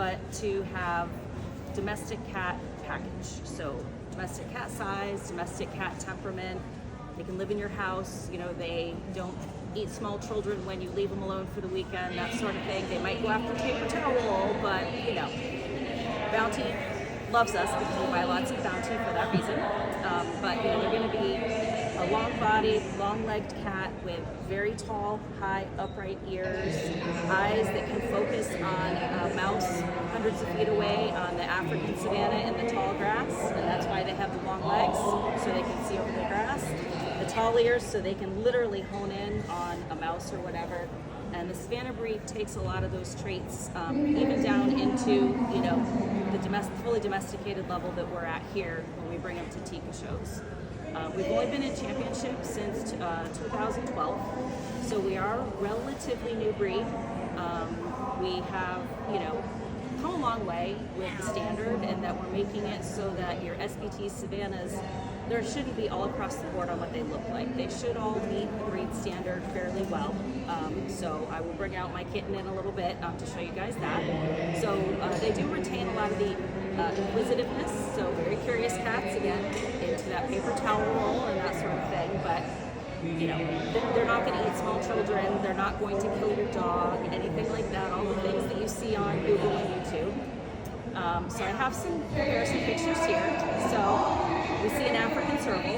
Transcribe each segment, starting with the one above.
but to have domestic cat package. So domestic cat size, domestic cat temperament. They can live in your house. You know, they don't eat small children when you leave them alone for the weekend, that sort of thing. They might go after paper towel, but you know, Bounty loves us because we buy lots of Bounty for that reason. But you know, they're going to be a long-bodied, long-legged cat with very tall, high, upright ears, eyes that can focus on a mouse hundreds of feet away on the African savanna in the tall grass, and that's why they have the long legs, so they can see over the grass. The tall ears, so they can literally hone in on a mouse or whatever. And the Savannah breed takes a lot of those traits, even down into, you know, the fully domesticated level that we're at here when we bring them to Tika shows. We've only been in championship since 2012, so we are a relatively new breed. We have, you know, come a long way with the standard, and that we're making it so that your SBT Savannahs, there shouldn't be all across the board on what they look like. They should all meet the breed standard fairly well. So I will bring out my kitten in a little bit to show you guys that. So they do retain a lot of the inquisitiveness, so very curious cats, again, into that paper towel roll and that sort of thing. But you know, they're not going to eat small children, they're not going to kill your dog, anything like that, all the things that you see on Google and YouTube. So I have some comparison pictures here. So we see an African serval,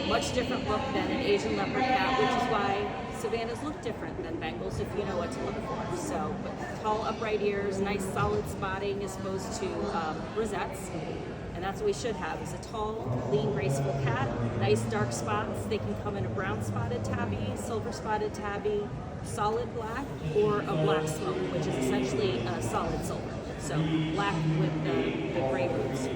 much different look than an Asian leopard cat, which is why Savannahs look different than Bengals if you know what to look for. So, but tall upright ears, nice solid spotting as opposed to rosettes. And that's what we should have, is a tall, lean, graceful cat, nice dark spots. They can come in a brown spotted tabby, silver spotted tabby, solid black, or a black smoke, which is essentially a solid silver. So black with the gray roots.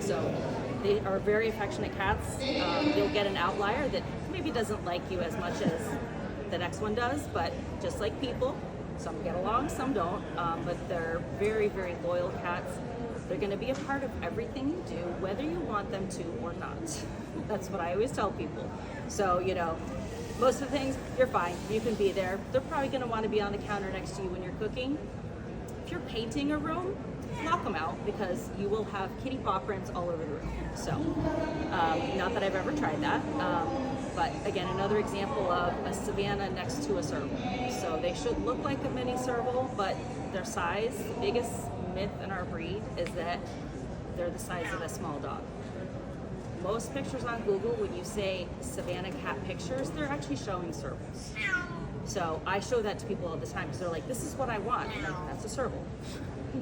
So they are very affectionate cats. You'll get an outlier that maybe doesn't like you as much as the next one does, but just like people, some get along, some don't, but they're very, very loyal cats. They're going to be a part of everything you do, whether you want them to or not. That's what I always tell people. So, you know, most of the things, you're fine. You can be there. They're probably going to want to be on the counter next to you when you're cooking. If you're painting a room, lock them out, because you will have kitty paw prints all over the room. So, not that I've ever tried that. But again, another example of a Savannah next to a serval. So they should look like a mini serval, but their size, the biggest myth in our breed is that they're the size of a small dog. Most pictures on Google, when you say Savannah cat pictures, they're actually showing servals. So I show that to people all the time because they're like, this is what I want. I'm like, that's a serval.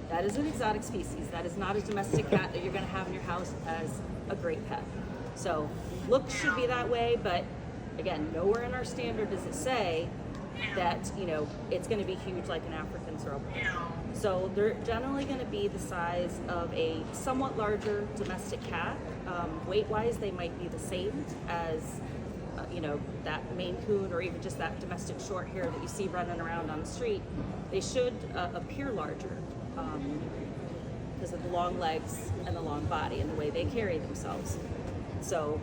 That is an exotic species. That is not a domestic cat that you're going to have in your house as a great pet. So looks should be that way, but again, nowhere in our standard does it say that, you know, it's going to be huge like an African serval. So they're generally going to be the size of a somewhat larger domestic cat. Weight-wise, they might be the same as, you know, that Maine Coon or even just that domestic short hair that you see running around on the street. They should appear larger because of the long legs and the long body and the way they carry themselves. So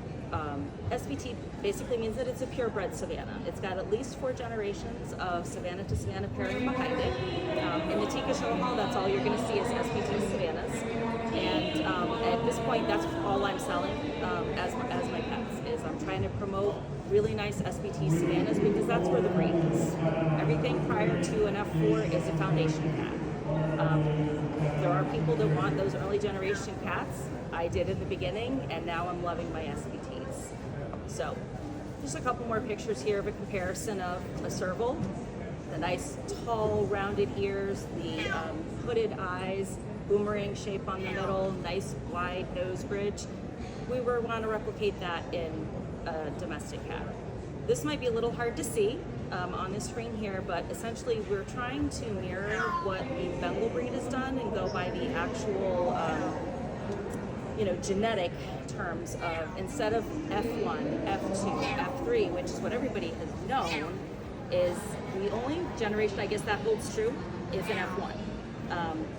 SBT basically means that it's a purebred Savannah. It's got at least 4 generations of Savannah to Savannah pairing behind it. In the Tika show hall, that's all you're going to see is SBT Savannahs. And at this point, that's all I'm selling as my pets. Is I'm trying to promote really nice SBT Savannahs because that's where the breed is. Everything prior to an F4 is a foundation cat. There are people that want those early generation cats. I did in the beginning, and now I'm loving my SBTs. So, just a couple more pictures here of a comparison of a serval. The nice, tall, rounded ears, the hooded eyes, boomerang shape on the middle, nice, wide nose bridge. We want to replicate that in a domestic cat. This might be a little hard to see on this screen here, but essentially we're trying to mirror what the Bengal breed has done and go by the actual you know, genetic terms of, instead of F1, F2, F3, which is what everybody has known, is the only generation, I guess that holds true, is an F1.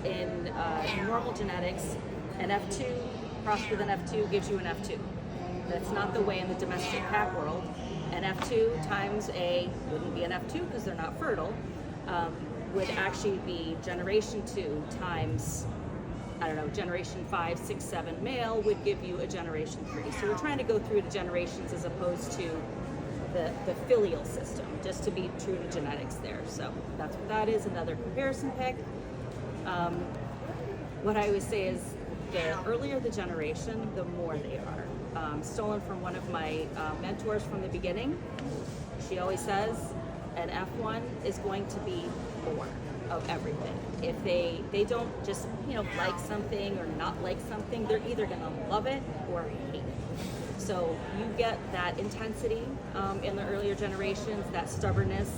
In normal genetics, an F2 crossed with an F2 gives you an F2. That's not the way in the domestic cat world. An F2 times a, wouldn't be an F2 because they're not fertile, would actually be generation 2 times, I don't know, generation 5, 6, 7 male would give you a generation 3. So we're trying to go through the generations as opposed to the filial system, just to be true to genetics there. So that's what that is, another comparison pick. What I always say is the earlier the generation, the more they are. Stolen from one of my mentors from the beginning. She always says an F1 is going to be more of everything. If they don't just like something or not like something, they're either going to love it or hate it. So you get that intensity in the earlier generations, that stubbornness.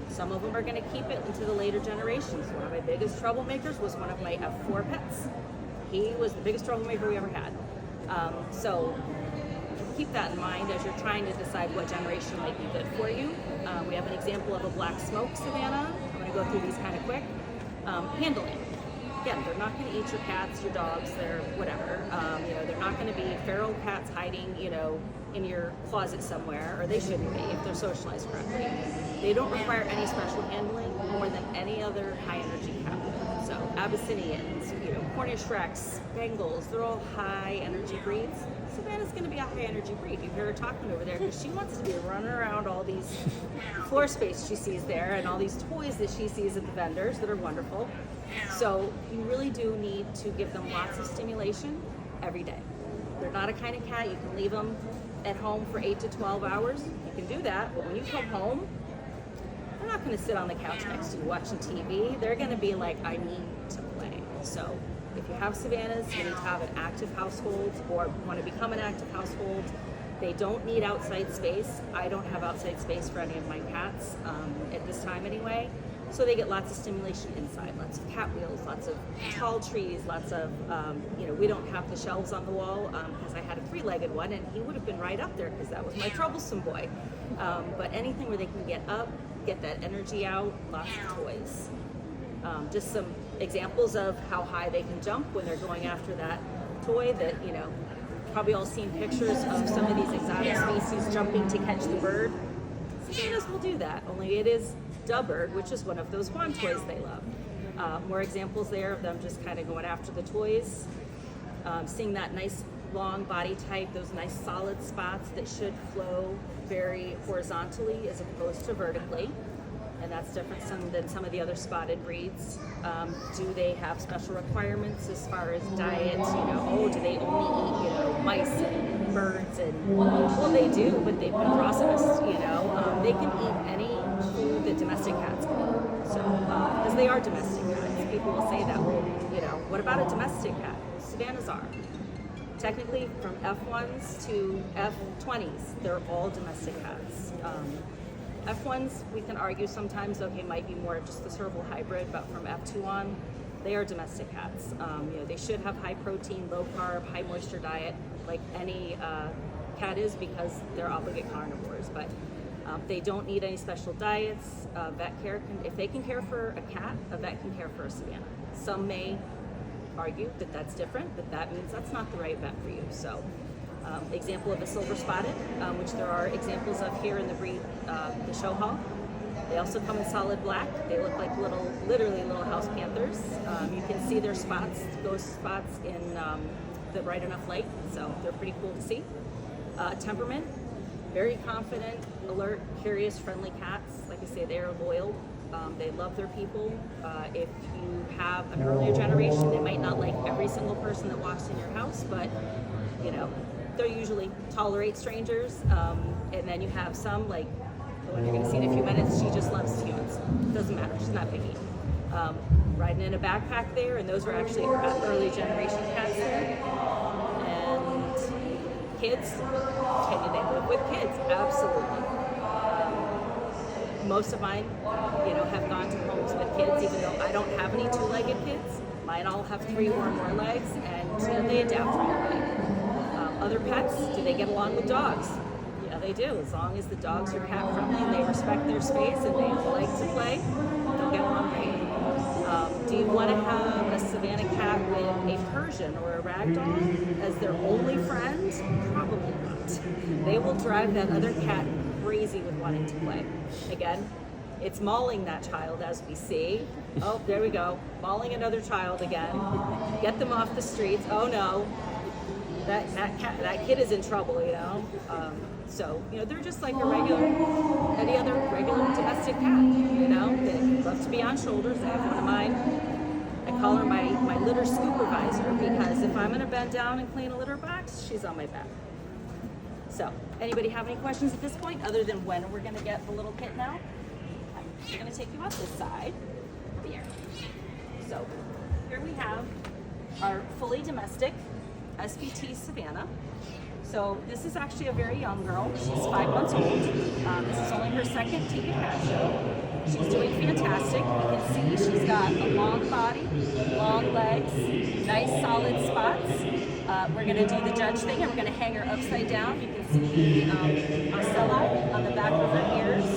Some of them are going to keep it into the later generations. One of my biggest troublemakers was one of my F4 pets. He was the biggest troublemaker we ever had. So keep that in mind as you're trying to decide what generation might be good for you. We have an example of a black smoke Savannah. I'm going to go through these kind of quick. Handling. Again, they're not going to eat your cats, your dogs, their whatever. They're not going to be feral cats hiding, in your closet somewhere, or they shouldn't be if they're socialized correctly. They don't require any special handling more than any other high energy cat. So Abyssinians, Cornish Rex, Bengals, they're all high energy breeds. Savannah's going to be a high energy breed. You hear her talking over there because she wants to be running around all these floor space she sees there and all these toys that she sees at the vendors that are wonderful. So you really do need to give them lots of stimulation every day. They're not a kind of cat you can leave them at home for 8 to 12 hours. You can do that, but when you come home, they're not going to sit on the couch next to you watching TV. They're going to be like, I need to play. So if you have Savannahs, you need to have an active household or want to become an active household. They don't need outside space. I don't have outside space for any of my cats at this time anyway. So they get lots of stimulation inside, lots of cat wheels, lots of tall trees, lots of, we don't have the shelves on the wall because I had a 3-legged one and he would have been right up there because that was my troublesome boy. But anything where they can get up, get that energy out, lots of toys. Just some examples of how high they can jump when they're going after that toy that, probably all seen pictures of some of these exotic species jumping to catch the bird. Savannahs will do that, only it is da bird, which is one of those wand toys they love. More examples there of them just kind of going after the toys. Seeing that nice long body type, those nice solid spots that should flow very horizontally as opposed to vertically. And that's different than some of the other spotted breeds. Do they have special requirements as far as diet? Do they only eat, mice and birds? And well, they do, but they've been processed. They can eat any food that domestic cats can eat. So, because they are domestic cats, people will say that. Well, what about a domestic cat? Savannahs are. Technically, from F1s to F20s, they're all domestic cats. F1s, we can argue sometimes, might be more of just the serval hybrid, but from F2 on, they are domestic cats. They should have high protein, low carb, high moisture diet, like any cat is, because they're obligate carnivores. But they don't need any special diets. Vet care if they can care for a cat, a vet can care for a Savannah. Some may argue that that's different, but that means that's not the right vet for you. So. Example of a silver spotted, which there are examples of here in the breed, the show hall. They also come in solid black. They look like literally little house panthers. You can see their spots, ghost spots in the bright enough light, so they're pretty cool to see. Temperament, very confident, alert, curious, friendly cats. Like I say, they are loyal. They love their people. If you have an earlier generation, they might not like every single person that walks in your house, but they usually tolerate strangers, and then you have some, like the one you're going to see in a few minutes, she just loves humans. Doesn't matter, she's not picky. Riding in a backpack there, and those were actually early generation cats there. And kids, can they live with kids? Absolutely. Most of mine, have gone to homes with kids, even though I don't have any 2-legged kids. Mine all have 3 or more legs, and they adapt right away. Other pets, do they get along with dogs? Yeah, they do. As long as the dogs are cat friendly and they respect their space and they like to play, they'll get along great. Do you want to have a Savannah cat with a Persian or a ragdoll as their only friend? Probably not. They will drive that other cat crazy with wanting to play. Again, It's mauling that child, as we see. Oh, there we go. Mauling another child again. Get them off the streets. Oh no, that kid is in trouble, you know. So, you know, they're just like any other regular domestic cat, you know. They love to be on shoulders. I have one of mine. I call her my litter supervisor, because if I'm gonna bend down and clean a litter box, she's on my back. So, anybody have any questions at this point, other than when we're gonna get the little kitten out? I'm gonna take you out this side. Here. So, here we have our fully domestic SVT Savannah. So this is actually a very young girl. She's 5 months old. This is only her second TV cat show. She's doing fantastic. You can see she's got a long body, long legs, nice solid spots. We're gonna do the judge thing, and we're gonna hang her upside down. You can see the ocelli on the back of her ears.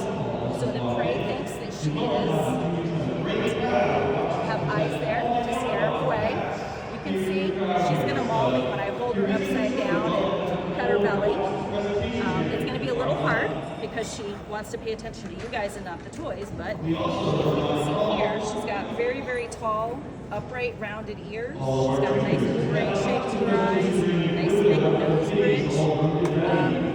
So the prey thinks that she is. Have eyes there to scare her away. You can see she's gonna maul me when I hold her upside down and pet her belly. It's gonna be a little hard because she wants to pay attention to you guys and not the toys, but if you can see here, she's got very, very tall, upright, rounded ears. She's got a nice little brain shape to her eyes, nice thick nose bridge.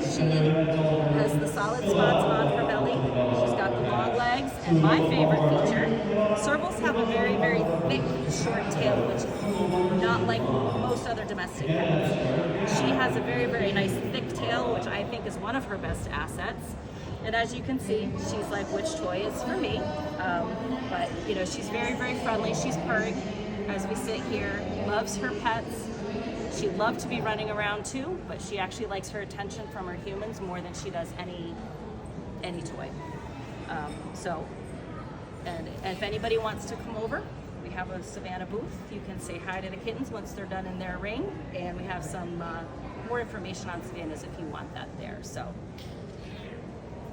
She has the solid spots on her belly. She's got the long legs, and my favorite feature, servals have a very, very thick, short tail, which is not like most other domestic cats. She has a very, very nice thick tail, which I think is one of her best assets. And as you can see, she's like, which toy is for me? But you know, she's very, very friendly. She's purring as we sit here, loves her pets. She'd love to be running around too, but she actually likes her attention from her humans more than she does any toy. And if anybody wants to come over, we have a Savannah booth. You can say hi to the kittens once they're done in their ring, and we have some more information on Savannahs if you want that there. So